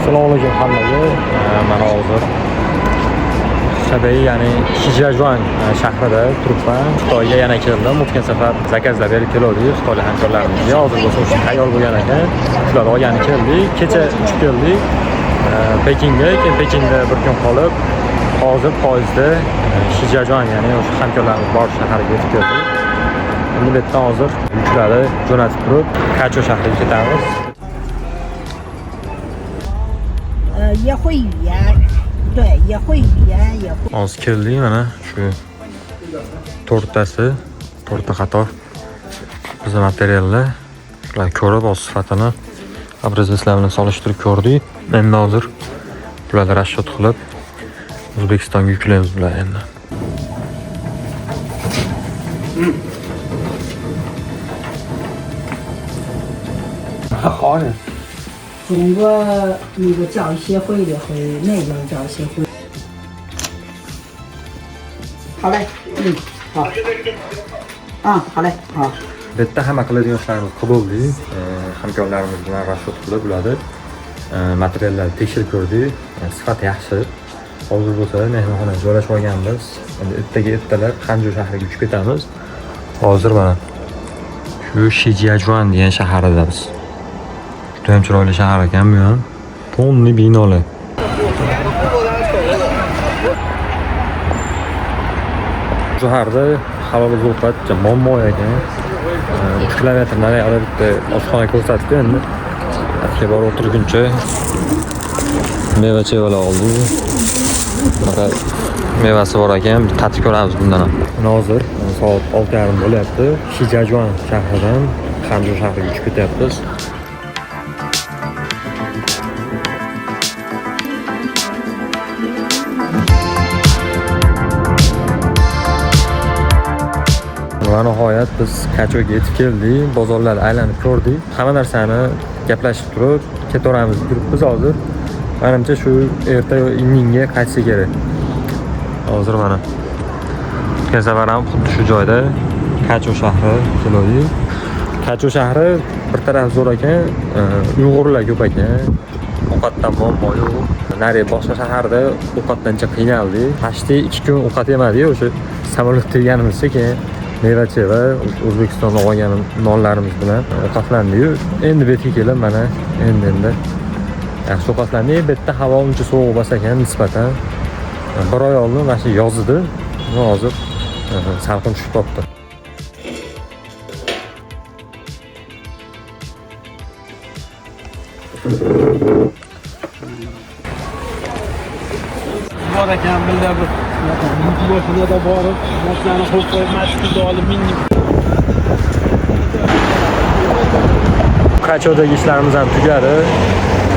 Assalomu alaykum hammaga. Mana hozir Xibey, ya'ni Shijiazhuang shahrida turibman. Xitoyga yana keldim. O'tgan safar zakazlab berib keldik xitoylik hamkorlarimizga. Hozir bo'lsa o'sha tayyor bo'lgan ekan. Shularni olgani keldik. Kecha uchib keldik Pekinga. Keyin Pekinda bir kun qolib, hozir poyezdda Shijiazhuang, ya'ni o'sha hamkorlarimiz bor shaharga yetib keldik. Endi bu yerdan hozir yuklarni jo'natib turib, Kacho shahriga ketamiz. 也会语言，对，也会语言，也会。 Hozir keldik, mana shu to'rtta qator bizning materiallar. Shularni ko'rib, o'z sifatini obrazlar bilan solishtirib ko'rdik. Endi hozir bularni rasxod qilib O'zbekistonga yuklaymiz bular endi. 好呢。 中国那个教育协会的和内蒙教育协会。好嘞，好。好嘞，好。 Bitta hamma qiladigan ishlarimiz qildi. Hamkorlarimiz bilan rasxod qilib ularni materiallarni tekshirib ko'rdik. Sifati yaxshi. Hozir bo'lsa mehmonxona joylashib olganmiz. Endi ertaga ertalab Qanju shahriga uchib ketamiz. Hozir mana shu Shijiazhuang degan shahardamiz. Juda ham chiroyli shahar ekan bu ham. Tonni binolar. Shaharda halol ovqat muammo ekan. 3 kilometr nariyoqda bitta oshxona ko'rsatdi endi. Atga borib o'tirguncha meva-chevalar oldik. Faqat mevasi bor ekan, tatib ko'ramiz bundan ham. Hozir soat 6:30 bo'lyapti. Shijiazhuang shahridan Qanju shahriga uchib ketyapmiz. Va nihoyat biz Kachoga yetib keldik. Bozorlarni aylanib ko'rdik. Hamma narsani gaplashib turib ketaveramiz deb turibmiz hozir. Menimcha shu erta indinga qaytsa kerak. Hozir mana o'tgan safar ham xuddi shu joyda Kacho shahri keldik. Kacho shahri bir taraf zo'r ekan, Uyg'urlar ko'p ekan. Ovqatdan muammo yo'q. Nari boshqa shaharda ovqatdan ancha qiynaldik. Pashti 2 kun ovqat yemadik. O'sha samolyotda yeganimizda keyin meva-cheva O'zbekistondan olgan nonlarimiz bilan ovqatlandik. Endi bu yerga kelib mana endi yaxshi ovqatlandik. Bu yerda havo uncha sovuq emas ekan nisbatan. Bir oy oldin mana shu yoz edi. Hozir salqin tushib qolibdi. Bor ekan billa bir boshida borib, mashinani qo'yib qo'yib, masjidga olib mindim. Kachodagi ishlarimiz ham tugadi.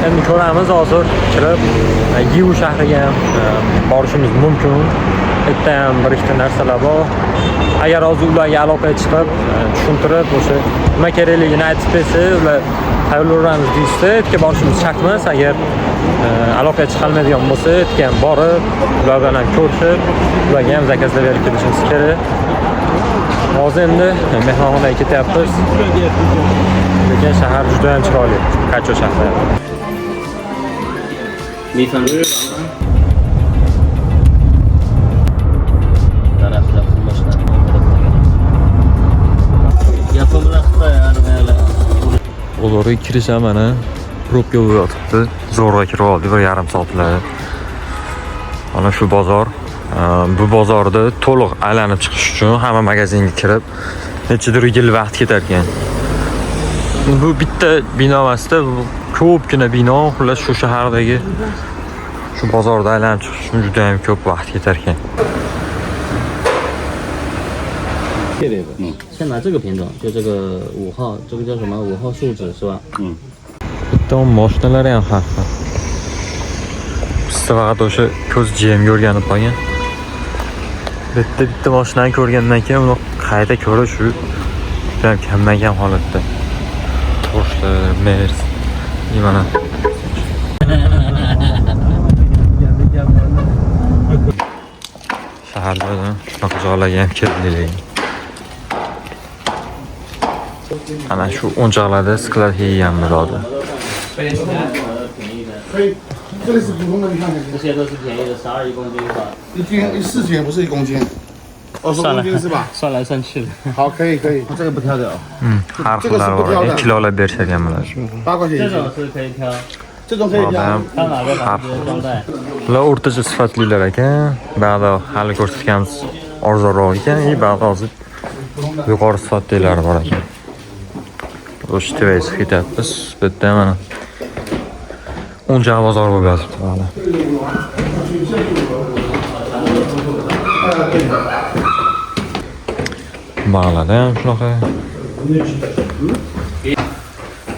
Endi ko'ramiz hozir kirib Yivu shahriga ham borishimiz mumkin. Yerda ham bir ikkita narsalar bor. Agar hozir ularga aloqaga chiqib, tushuntirib, o'sha nima kerakligini aytib bersa, ular tayyorlanamiz deyishsa, yerga borishimiz shart emas. Agar aloqaga chiqolmaydigan bo'lsa, yerga ham borib, ular bilan ham ko'rishib, ularga ham zakazlab berib kelishimiz kerak. Hozir endi mehmonxonaga ketyapmiz. Lekin shahar juda ham chiroyli, Kacho shahri. 米粉日 O'loriga kirish ham mana probka bo'lyapti. Zo'rg'a kirib oldik 1,5 soatlar. Mana shu bozor. Bu bozorda to'liq aylanib chiqish uchun hamma magazinga kirib nechadir yil vaqt ketar ekan. Bu bitta bino emasda, bu ko'pgina bino, xullas shu shahardagi shu bozorda aylanib chiqish uchun juda ham ko'p vaqt ketar ekan. 先拿这个品种，就这个5号，这个叫什么5号树脂是吧？ Bitta mashinalar ham xavfli. Bizda faqat o'sha ko'z jiyam ko'rganib qolgan. Bitta mashinani ko'rgandan keyin uni qayta ko'rish shu juda kamdan kam holatda. Porsche, Mercedes, mana. Shaharda shunaqa joylarga ham keldik. Ana shu o'nchoqlarda sklar yegan bo'ladi. 可以，这个是普通的，你看看，这些都是便宜的，12一公斤是吧？一斤4斤，不是1公斤，20公斤是吧？算来算去的。好，可以可以，这个不挑的啊。har xillari bor. Kilolab berishar ekan bular. 8块钱一斤，这种是可以挑，这种可以挑。挑哪个版本装袋？ Bular o'rtacha sifatlilar ekan. Ba'zi hali ko'rsatganimiz arzonroq ekan, ba'zi hozir yuqori sifatlilari bor ekan. O'sha tevaysi ketyapmiz. Bu yerda mana o'ncha bozor bo'lib yotibdi mana. Bog'larda ham shunaqa.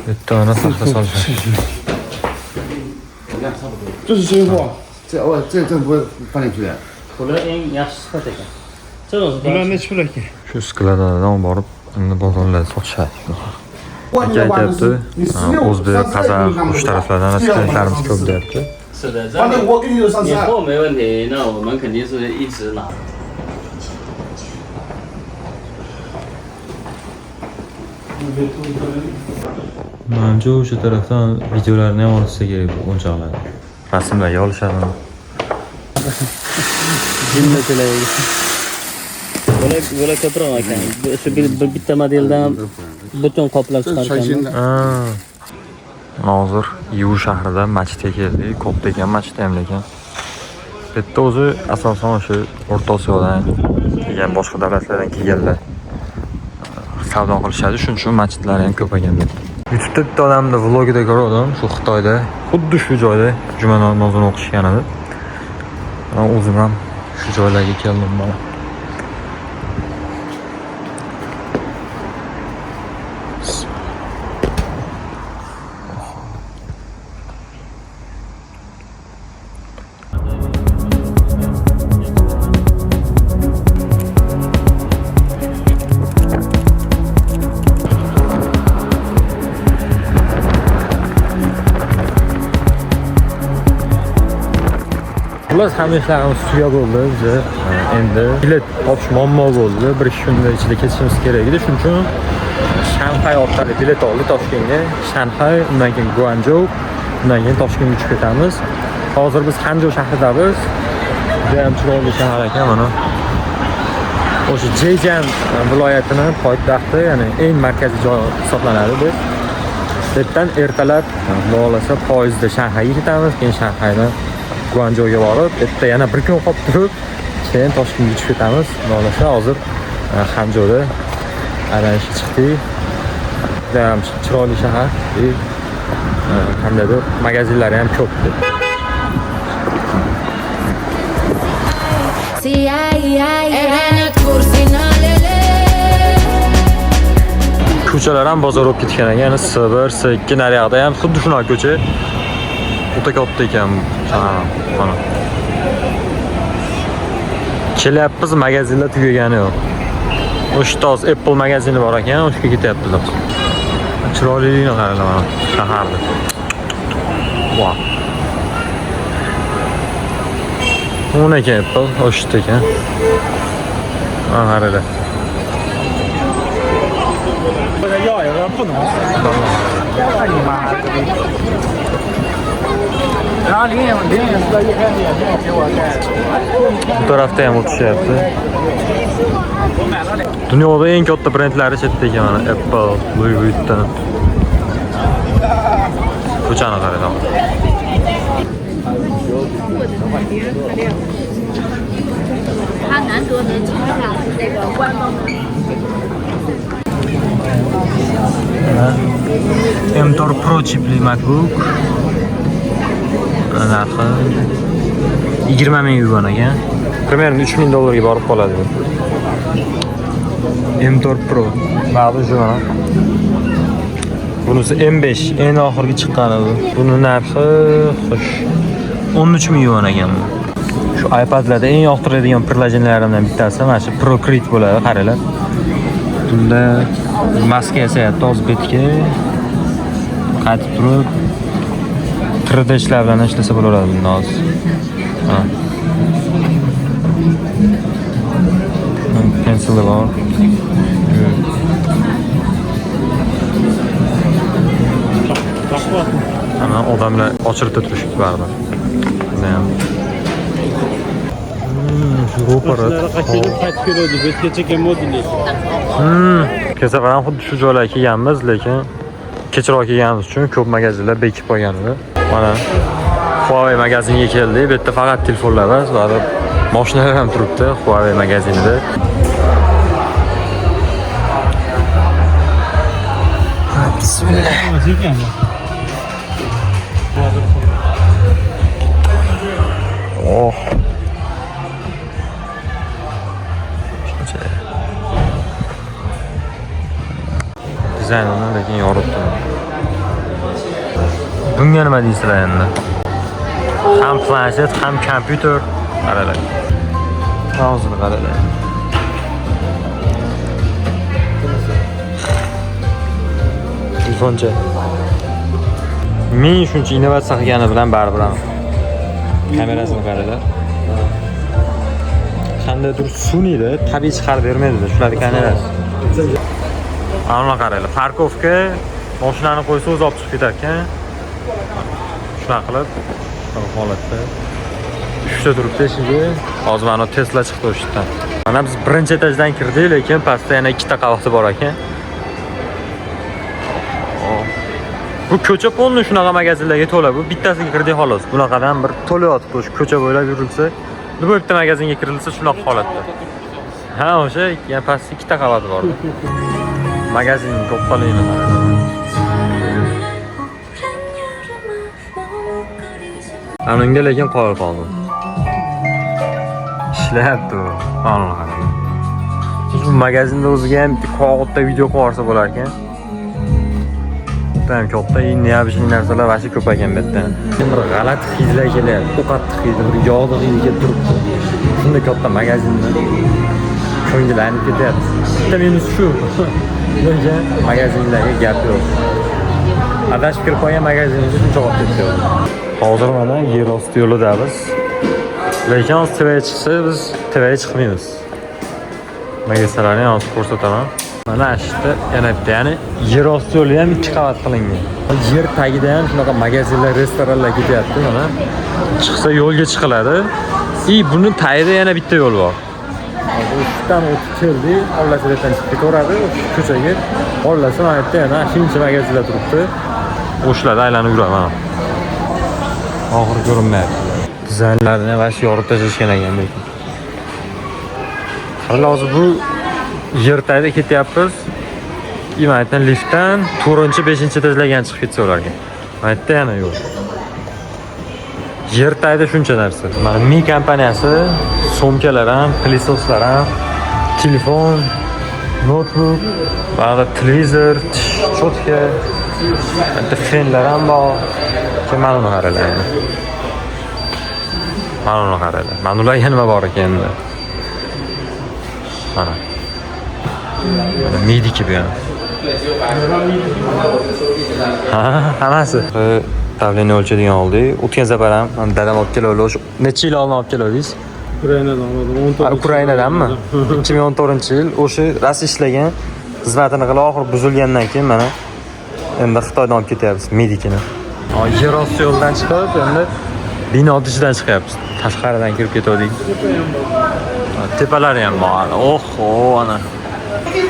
Bitta ona saqla solishadi. 这是新货，这不会放进去的。 Bular eng yaxshi sifat ekan. 这种是多少钱？ necha pul ekan? Shu skladadan borib, endi bozorlarda sotishadi. 外面的话就是你16、 O'zbek, 32 Qozoq, 他们 shu taraflardan sklaylarimiz ko'p deyapti. 是的，反正我给你就32。你货没问题，那我们肯定是一直拿。 Manimcha o'sha tarafdan videolarni ham olsa kerak bu o'yinchoqlarni. Rasmlarga olishadi. Jimmachilaydi. Bular ko'proq ekan. Shu bitta modeldan butun qoplab 这是全 chiqargan. 新的， Hozir Yu shahrida masjidga keldik. Ko'p ekan masjid ham lekin. Bu yerda o'zi asosan o'sha O'rta Osiyodan kelgan boshqa davlatlardan kelganlar savdo qilishadi. Shuning uchun masjidlar ham ko'p ekan bu yerda. YouTube'da bitta odamni vlogida ko'rdim, shu Xitoyda, xuddi shu joyda juma namozini o'qishgan edi. Men o'zim ham shu joylarga keldim mana. Xullas hamma ishlarimiz tuga bo'ldi. Biz endi bilet topish muammo bo'ldi. 1-2 kunda ichida ketishimiz kerak edi. Shuning uchun Shanxay orqali bilet oldik Toshkentga. Shanxay, undan keyin Guanzhou, undan keyin Toshkentga uchib ketamiz. Hozir biz Xanzhou shahridamiz. Juda ham chiroyli shahar ekan mana. O'sha Zhejiang viloyatining poytaxti, ya'ni eng markaziy joy hisoblanadi bu. Ertadan ertalab bo'lsa poyezdda Shanxayga ketamiz, keyin Shanxaydan Guanzhouga borib, bitta yana bir kun qolib turib, keyin Toshkentga uchib ketamiz. Bo'lsa hozir Xanzhouda aylanishga chiqdik. Juda ham chiroyli shahar. Qandaydir magazinlari ham ko'p. Ko'chalar ham bozor bo'lib ketgan ekan. Yana Sibir, Sekki naryoqda ham xuddi shunaqa ko'cha. O'ta katta ekan mana. Kelyapmiz, magazinlar tugagani yo'q. O'shda Apple magazini bor ekan, o'shga ketyapmiz. Chiroyligini qaranglar mana shaharda. Wow. Ona ekan Apple, o'shda ekan. Mana qaranglar. 要有人不能死，那你妈的！然后林颖说一开始也没有给我带。 Bu tarafda ham o'tishyapti. Dunyoda eng katta brendlari chetda ekan mana Apple, Louis Vuitton. Ko'chani qarang. 他难得能穿上那个官方的。 M4 Pro chipli MacBook. Narxi 20 ming yuan ekan. Примерно $3000 ga borib qoladi. M4 Pro. Ba'zi shu mana. Bunisi M5, eng oxirgi chiqqani bu. Buni narxi xo'sh 13 ming yuan ekan. Shu iPadlarda eng yoqtiradigan prilojenlarimdan bittasi mana shu Procreate bo'ladi, qaranglar. Bunda maska yasayapti o'zbekcha. Qaytib turib 3D ishlar bilan ishlasa bo'laveradi bunda hozir. Pencil bor. Ana odamlar ochirib turishibdi baribir. Bizayam. Shu ro'para. Qachon qaytib keladi? Betgacha kelmadi. Kesafar ham xuddi shu joylarga kelganmiz, lekin kechroq kelganimiz uchun ko'p magazinlar bekib qo'ygan edi. Mana Huawei magaziniga keldik. Bu yerda faqat telefonlar emas, va mashinalar ham turibdi Huawei magazinida. Bismillah. Oh. Dizaynini lekin yorib turibdi. Bunga nima deysizlar endi? Ham planshet, ham kompyuter. Qaranglar. Hozir qaranglar. Telefoncha. Men shuncha innovatsiya qilgani bilan baribir ham kamerasini qaranglar. Qandaydir sun'iyda tabiiy chiqarib bermaydi shularning kamerasi. Ana qaranglar, parkovka mashinani qo'ysa o'zi olib chiqib ketar ekan. Shunaqa qilib holatda 3 ta turibdi eshigi. Hozir mana Tesla chiqdi o'shdan. Mana biz birinchi etajdan kirdik, lekin pastda yana 2 ta qavatli bor ekan. Bu ko'cha polni shunaqa magazinlarga to'la. Bu bittasiga kirdik xolos. Bunaqadan bir to'la yotibdi o'sha ko'cha bo'ylab yurilsa, bu bitta magazinga kirilsa shunaqa holatda. Ha, o'sha yana pastda 2 ta qavat bor. Magazinning to'pqaligini qarang. Anunga lekin qolib qoldi. Ishlayapti u. Mana qarang. Shu magazinda o'ziga ham bitta qog'ozda video qo'yarsa bo'lar ekan. Tam katta neobычный narsalar vaqti ko'p ekan bu yerda. Bir g'alati hidlar kelyapti. U qattiq hid, bir yog'li hid kelib turibdi. Shunday katta magazinda ko'ngillanib ketyapti. Bitta minus shu. Bunga magazinlarga gap yo'q. Adashib kirib qolgan magazinga shuncha olib ketdi. Hozir mana yer osti yo'lidamiz. Lekin hozir TVga chiqsa biz TVga chiqmaymiz. Magazinlarni hozir ko'rsataman. Mana ishda yana bitta, ya'ni yer osti yo'li ham 2 qavat qilingan. Yer tagida ham shunaqa magazinlar, restoranlar ketyapti mana. Chiqsa yo'lga chiqiladi. Buni tagida yana bitta yo'l bor. O'shdan o'tib keldi, hovlasidan chiqib ketaveradi, ko'chaga. Hovlasi mana yerda yana shuncha magazinlar turibdi. O'shlarda aylanib yuradi mana. Oxiri ko'rinmayapti. Dizaynlarni va shu yorib tashlashgan ekan lekin. Hozir bu yer tagida ketyapmiz. Mana yerdan liftdan 4-5 etajlarga chiqib ketsa ularga. Mana yerda yana yo'q. Yer tagida shuncha narsa. Mana Mi kompaniyasi sumkalar ham, plisoslar ham, telefon, notebook, ba'zi televizor, cho'tka, bitta fenlar ham bor. Mana uni qaranglar. Mana uni qaranglar. Mana ularga nima bor ekan endi? Mana. Midiki bu ham. Ha, hammasi. Davleniya o'lchaydigan oldik. O'tgan safar ham dadam olib keldi. O'sha necha yil oldin olib keldingiz? Ukrainadan oldim. Ukrainadanmi? 2014-yil o'sha ras ishlagan, xizmatini qilib oxiri buzilgandan keyin mana endi Xitoydan olib ketyapmiz Medikini. Yer osti yo'ldan chiqib, endi bino ichidan chiqyapmiz. Tashqaridan kirib ketdik. Tepalari ham bor. Oho, ana.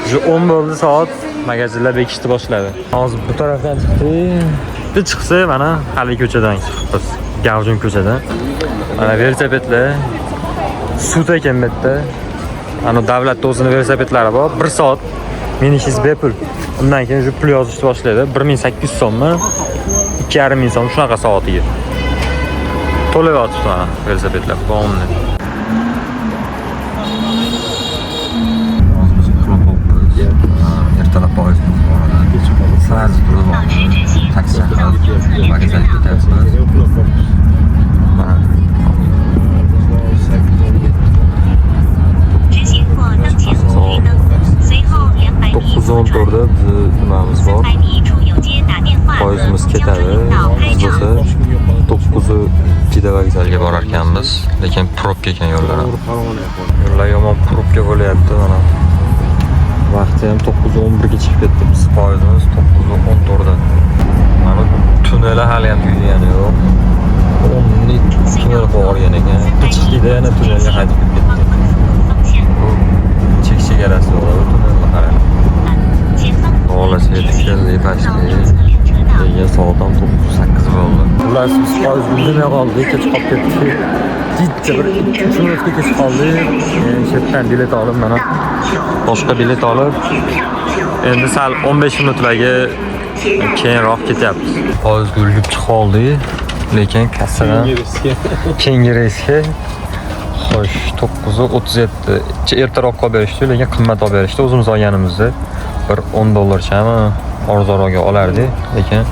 Shu 10 bo'ldi soat magazinlar bekishni boshladi. Hozir bu tarafdan chiqdik. Chiqsa mana hali ko'chadan chiqibmiz. Gavjun ko'chadan. Mana velosipedlar sud ekan bu yerda. Ana davlatda o'zining velosipedlari bor. 1 soat menishingiz bepul. Undan keyin shu pul yozishni boshlaydi. 1800 so'mmi? 2500 so'm shunaqa soatiga. To'lab yotibdi mana velosipedlar. Bo'ldi. Ertalab poyezdimiz bor. Sразу turib taksi chaqirib magazinga ketyapmiz. Mana 9:14da bizni nimamiz bor. Poyezdimiz ketadi. Bo'lsa 9:2da vokzalga borar ekanmiz, lekin probka ekan yo'llar. Yo'llar yomon probka bo'lyapti mana. Vaqti ham 9:11 ga chiqib ketdi. Biz poyezdimiz 9:14da. Mana tunneli hali ham tugagan yo'q. edi, yana tunnelga qaytib ketdi. Bu chek chegarasi bor, tunnelga qarab. Olasga tikildi, pastga. Degan soatdan 9:08 bo'ldi. Ular biz poyezd bilmay qoldik, kech qolib ketdik. Jitta bir 2 minutga kech qoldik. Shetdan bilet olib, mana boshqa bilet olib, endi sal 15 minutlarga keyinroq ketyapmiz. Poyezd ulgib chiqib oldik, lekin kassadan keyingi reysga xo'sh 9:37 ertaroq qolib berishdi, lekin qimmat olib berishdi. O'zimiz olganimizda bir $10chami arzonroqga olardik, lekin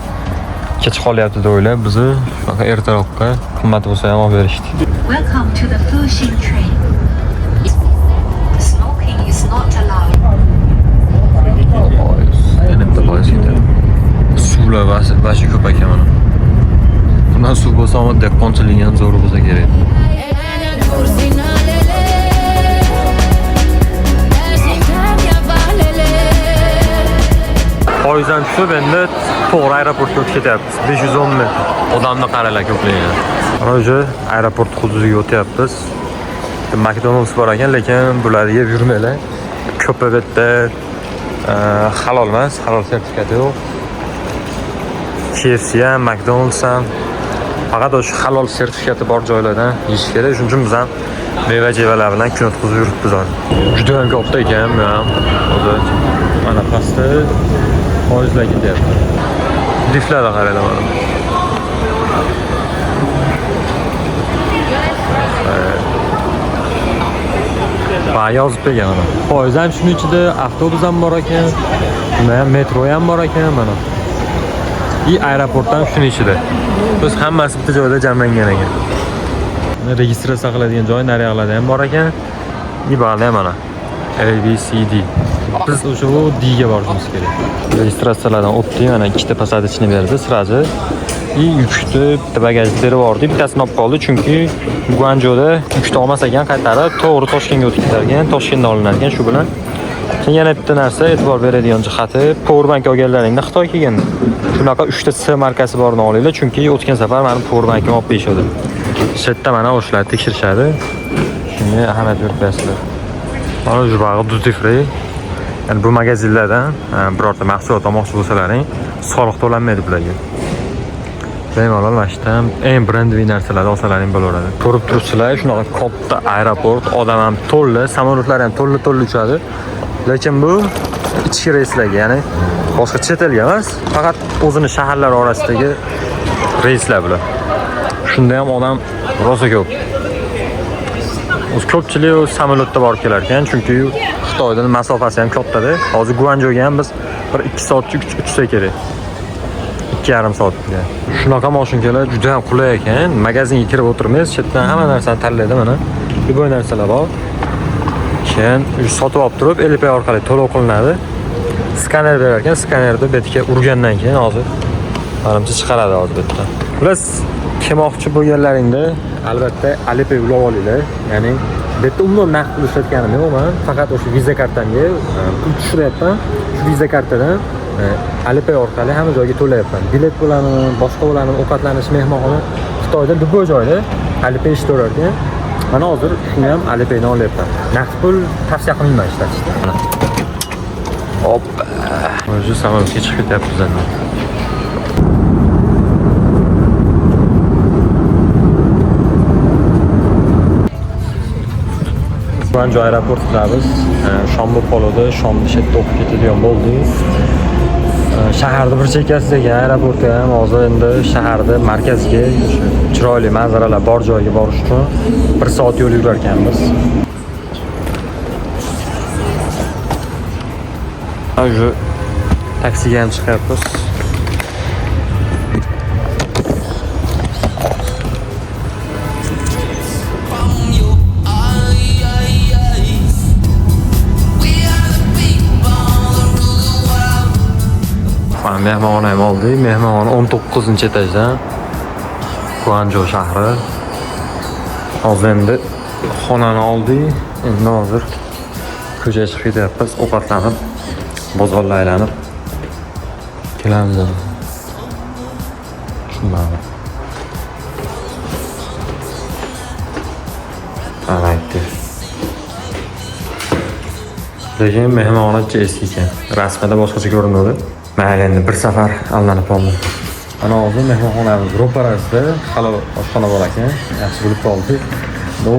kech qolyapti deb o'ylab bizni shunaqa ertaroqqa qimmat bo'lsa ham olib berishdi. Welcome to the Fuxing train. Smoking is not allowed. Yana bitta poyezd ketadi. Suvlar vashi ko'p ekan mana. Bundan suv bo'lsa ham dehqonchilik ham zo'r bo'lsa kerak. Poyezddan tushib endi to'g'ri aeroportga o'tib ketyapmiz. 510 metr. Odamni qaralar ko'playgan. Mana o'sha aeroport hududiga o'tyapmiz. McDonald's bor ekan, lekin bularni yeb yurmanglar. Ko'pi bitta halol emas, halol sertifikati yo'q. KFC ham, McDonald's ham faqat o'sha halol sertifikati bor joylardan yeyish kerak. Shuning uchun biz ham meva-jevalar bilan kun o'tkazib yuribmiz hozir. Juda ham katta ekan bu ham. Hozir mana pastda poyezdlar ketyapti. Liftlarga qaranglar mana. Va yozib qo'ygan mana. Poyezd ham shuning ichida avtobus ham bor ekan, mana metro ham bor ekan mana. Aeroport ham shuning ichida. Biz hammasi bitta joyda jamlangan ekan. Mana registratsiya qiladigan joy naryoqlarda ham bor ekan. Ibada ham mana. ABCD. Biz o'sha D ga borishimiz kerak. Registratsiyalardan o'tdik, mana ikkita посадочный berdi, siraji. Yukni bitta bagajni terib bordi, bittasini olib qoldi, chunki Guanzhouda yukni olmas ekan, qaytarib to'g'ri Toshkentga o'tib ketar ekan, Toshkentdan olinar ekan, shu bilan. Keyin yana bitta narsa e'tibor beradigan jihati, Powerbank olganlaringda Xitoy kelgan. Shunaqa 3 ta C markasi borini olinglar, chunki o'tgan safar meni Powerbankimni olib qo'yishdi. Shetda mana o'shalarni tekshirishadi. Shunga ahamiyat berib qo'yasizlar. Mana shu bag'i duty free. Yani bu magazinlardan birorta mahsulot olmoqchi bo'lsalaring, soliq to'lanmaydi bularga. Bemalol mashtam eng brendli narsalarni olsalaring bo'laveradi. Ko'rib turibsizlar, shunaqa katta aeroport, odam ham to'la, samolyotlar ham to'la uchadi. Lekin bu ichki reyslarga, ya'ni boshqa chet elga emas, faqat o'zini shaharlar orasidagi reyslar bular. Shunda ham odam rosa ko'p. O'z ko'pchilik samolyotda borib kelar ekan, chunki Xitoydan masofasi ham katta-da. Hozir Guanzhouga ham biz bir 2 soatcha uchsa kerak. 2,5 soatga. Shunaqa mashinkalar juda ham qulay ekan. Magazinga kirib o'tirmaysiz, chetdan hamma narsani tanlaydi mana. Bu narsalar bor. Keyin sotib olib turib, Alipay orqali to'lov qilinadi. Skaner berar ekan, skanerni betga urgandan keyin hozir manimcha chiqaradi hozir betdan. Plus kelmoqchi bo'lganlaringda albatta Alipay ulab olinglar. Ya'ni bu yerda umuman naqd pul ishlatganim yo'q, men faqat o'sha viza kartamga pul tushiryapman. Shu viza kartadan Alipay orqali hamma joyga to'layapman. Bilet bo'lanmi, boshqa bo'lanmi, ovqatlanish, mehmonxona Xitoyda bu joyda Alipay ishlayar ekan. Mana hozir shuni ham Alipaydan olyapman. Naqd pul tavsiya qilmayman ishlatishni. Mana. Hop. O'sha samolyotga chiqib ketyapmiz endi. Guanzhou aeroportidamiz. Shom bo'lib qoldi, shomni shetda o'qib ketadigan bo'ldik. Shaharda bir chekkasidagi aeroportga ham hozir endi shaharda markazga chiroyli manzaralar bor joyga borish uchun 1 soat yo'l yurar ekanmiz. Shu taksiga ham chiqyapmiz. Mehmonxona ham oldik. Mehmonxona 19-etajdan. Guanzhou shahri. Hozir endi xonani oldik. Endi hozir ko'chaga chiqib ketyapmiz. Ovqatlanib, bozorlar aylanib kelamiz. Shunday. aytdi. Lekin mehmona eski ekan. Rasmida boshqacha ko'rinadi. Mayli endi bir safar allanib qoldim. Ana hozir mehmonxonamiz ro'parasida hali oshxona bor ekan. Yaxshi bilib qoldik. Bu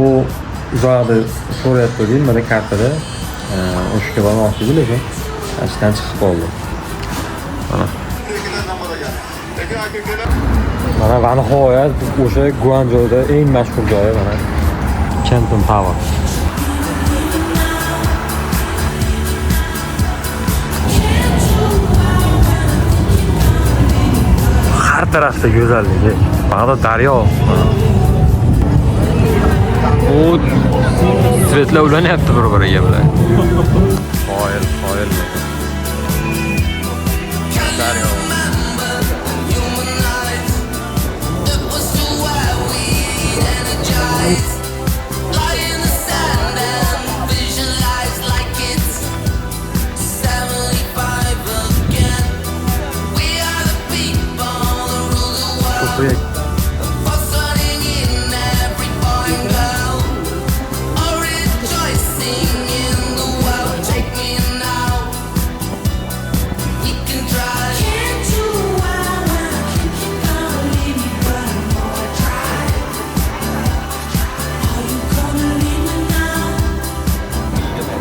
uzoqda so'rayapti nimada kartada. O'shga bormoqchi edi lekin ashdan chiqib qoldi. Mana va nihoyat o'sha Guanzhouda eng mashhur joyi mana Canton Tower. Har tarafda go'zalligi. Bag'da daryo. U svetlar ulanyapti bir-biriga bilan. Qoyil. Daryo. Ko'prik.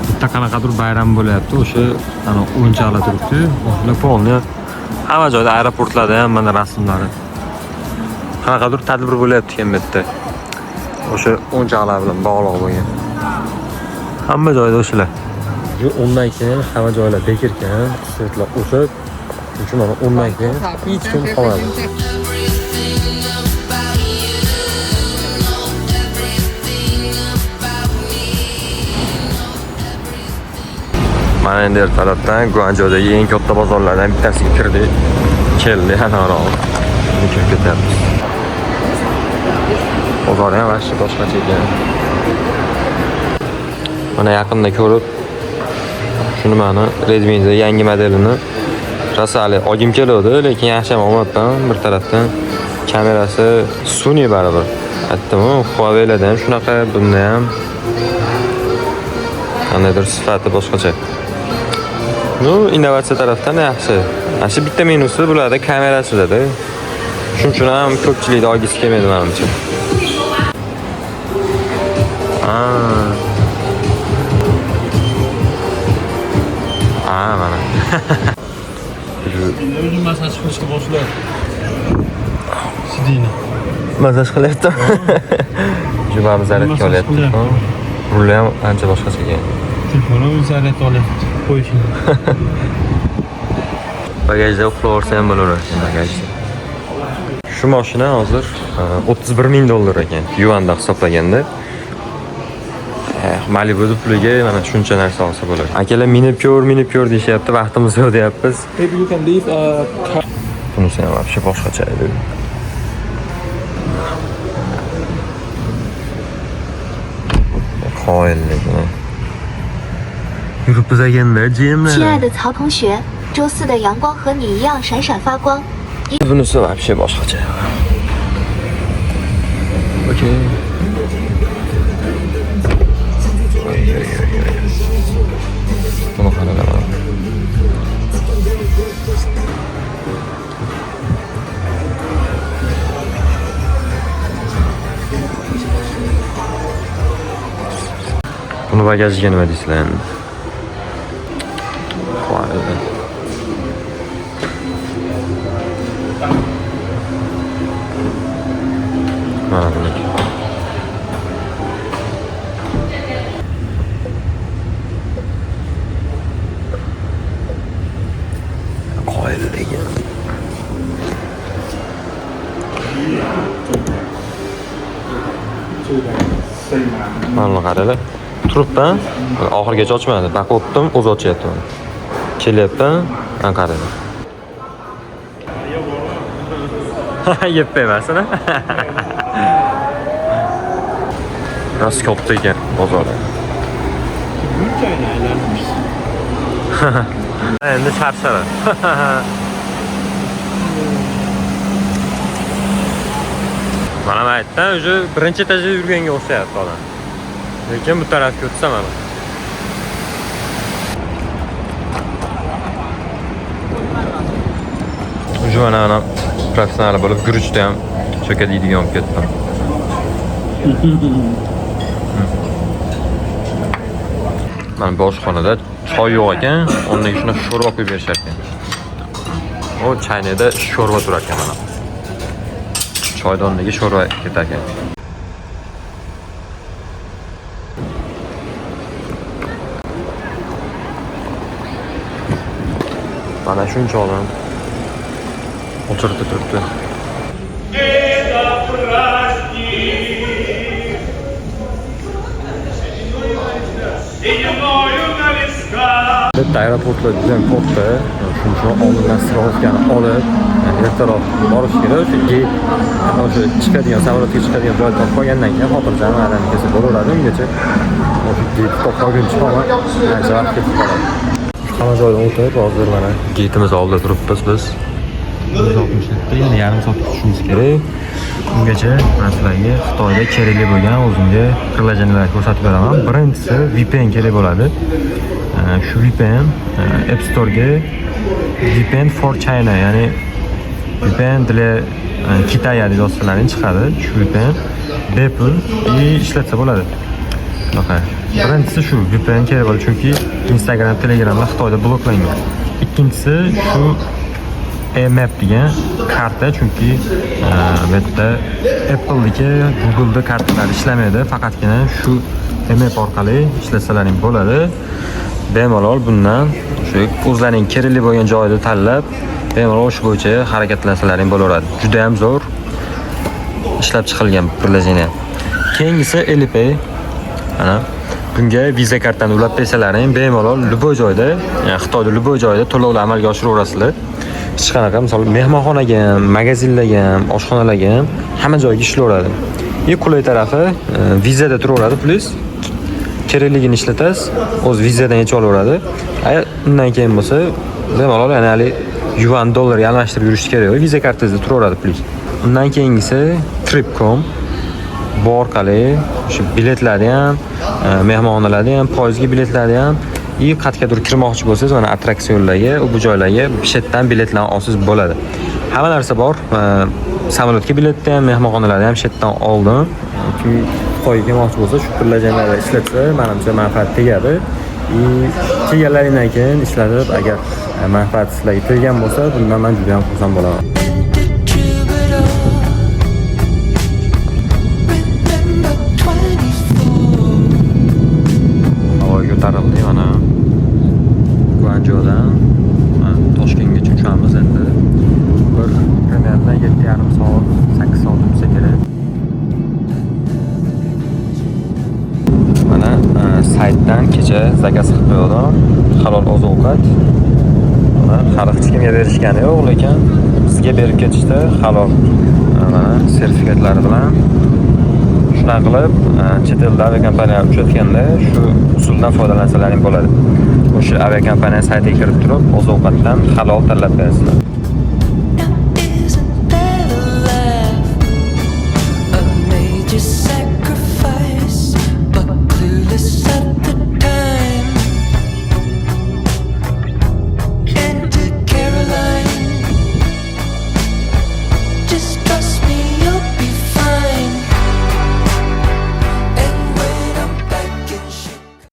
Bitta qanaqadir bayram bo'lyapti, o'sha ana o'yinchoqlar turibdi. O'shalar polni hamma joyda aeroportlarda ham mana rasmlari. Qanaqadir tadbir bo'lyapti ekan bu yerda. O'sha o'yinchoqlar bilan bog'liq bo'lgan. Hamma joyda o'shalar. Undan keyin hamma joylar bekirgan, svetlar o'chib, uchun mana undan keyin hech kim qolmadi. Mana endi ertalabdan Guanzhoudagi eng katta bozorlardan bittasiga kirdik. Keldi anaroq. Kirib ketyapmiz. Bozor ham vashti boshqacha ekan. Mana yaqinda ko'rib, shuni mana Redmi'ning yangi modelini rasali olgim keladi, lekin yaxshi ham olmayapman. Bir tarafdan kamerasi Sony baribir. Aytdim-ku, Huawei'larda ham shunaqa, bunda ham qandaydir sifati boshqacha. No, innovatsiya tarafdan yaxshi. Mana bitta minusi bularda kamerasida-da. Shuning uchun ham ko'pchilikda olgisi kelmaydi menimcha. Mana. O'zim masaj qilishga boshlar. Sidini. Masaj qilyapti. Jumamiz zaryadga olyapti. Ruli ham ancha boshqacha ekan. Telefonim zaryad olyapti. Qo'yishim. Bagajda uxlaversa ham bo'laveradi bagajda. Shu mashina hozir $31,000 ekan, yuanda hisoblaganda. Malibu'da puliga mana shuncha narsa olsa bo'ladi. Akalar minib ko'r deyapti, vaqtimiz yo'q deyapmiz. Maybe you can leave Bunisi ham вообще boshqacha edi. Qoyillik. Yurib biz aganda jemlar. 亲爱的曹同学，周四的阳光和你一样闪闪发光。 Bunisi вообще boshqacha. Okey. Buni qaraman. Buni bagajiga nima deysizlar? Qo'ydi. Mana buniki. Qo'ydi degan. Mana qaranglar. Turibman, oxirigacha ochmadi. Baqib o'tdim, o'zi ochyapti. Kelyapti, mana qaranglar. Yeb emasmi? Rost katta ekan bozorda. bunchayni aylanamiz. Endi charchadi. Mana aytdim, o'sha birinchi etajda yurganga o'xshayapti odam. Lekin bu tarafga o'tsam mana. Уже mana professional bo'lib guruchda ham cho'kadigan olib ketdim. Mana boshxonada choy yo'q ekan, ondan shuna sho'rva qo'yib berishar ekan. O chaynada sho'rva turar ekan mana. Choyda o'rniga sho'rva ketar ekan. Mana shuncha odam o'tirib turibdi. Aeroportlar juda ham katta. Shuni oldindan straxovkani olib, ertaroq borish kerak. Chunki o'sha chiqadigan samolyotga chiqadigan joy topib qolgandan keyin xotirjam aylanib kelsa bo'laveradi. Ungacha o'sha geyt topib qolguncha ham ancha vaqt ketib qoladi. Hamma joyda o'tib, hozir mana geytimiz oldida turibmiz biz. 167 yana yarim soat kutishimiz kerak. Ungacha men sizlarga Xitoyda kerakli bo'lgan o'zimga qilajinlar ko'rsatib beraman. Birinchisi VPN kerak bo'ladi. Shu VPN App Store'ga VPN for China, ya'ni VPN для Kitaya deb yozsalaring chiqadi. Shu VPN bepul ishlatsa bo'ladi. Bunaqa. Birinchisi shu VPN kerak bo'ladi, chunki Instagram, Telegramda Xitoyda bloklangan. Ikkinchisi shu eMap degan karta, chunki bu yerda Apple'niki, Google'da kartalar ishlamaydi, faqatgina shu eMap orqali ishlasalaring bo'ladi. Bemalol bundan shu o'zlarining kerakli bo'lgan joyda tanlab, bemalol shu bo'yicha harakatlansalaring bo'laveradi. Juda ham zo'r ishlab chiqilgan prilojeniyya. Keyingisi Alipay. Mana bunga viza kartani ulab bersalaring, bemalol любой joyda, ya'ni Xitoyda любой joyda to'lovlar amalga oshiraverasizlar. Hech qanaqa, misol mehmonxonaga ham, magazinlarga ham, oshxonalarga ham hamma joyga ishlaveradi. Eng qulay tarafi vizada turaveradi, plus kerakligini ishlatasiz, o'z vizadan yechib olaveradi. Undan keyin bo'lsa, bemalol ya'ni yuan dollarga almashtirib yurish kerak, viza kartangizda turaveradi plus. Undan keyingisi Trip.com. Bu orqali shu biletlarni ham, mehmonxonalarni ham, poyezdga biletlarni ham, qayergadir kirmoqchi bo'lsangiz, mana attraksionlarga, bu joylarga shetdan biletlarni olsangiz bo'ladi. Hamma narsa bor. Samolyotga biletni ham, mehmonxonalarni ham shetdan oldim. Kim Xitoyga kelmoqchi bo'lsa, shu prilojeniyada ishlatsa, menimcha manfaat tegadi. Kelganlaringdan keyin ishlatib, agar manfaat sizlarga teggan bo'lsa, bundan men juda ham xursand bo'laman. Ko'tarildi mana Guanzhoudan Toshkentgacha uchamiz endi. Bir примерно 7,5 soat, 8 soat bo'lsa kerak. Mana saytdan kecha zakaz qilib qo'ydim. Halol oziq-ovqat. Mana hech kimga berishgani yo'q, lekin bizga berib ketishdi halol mana sertifikatlari bilan. Shuna qilib, chet elda aviakompaniyalar uchayotganda shu usuldan foydalansalaring bo'ladi. O'sha aviakompaniya saytiga kirib turib, oziq-ovqatdan halol tanlab berasizlar.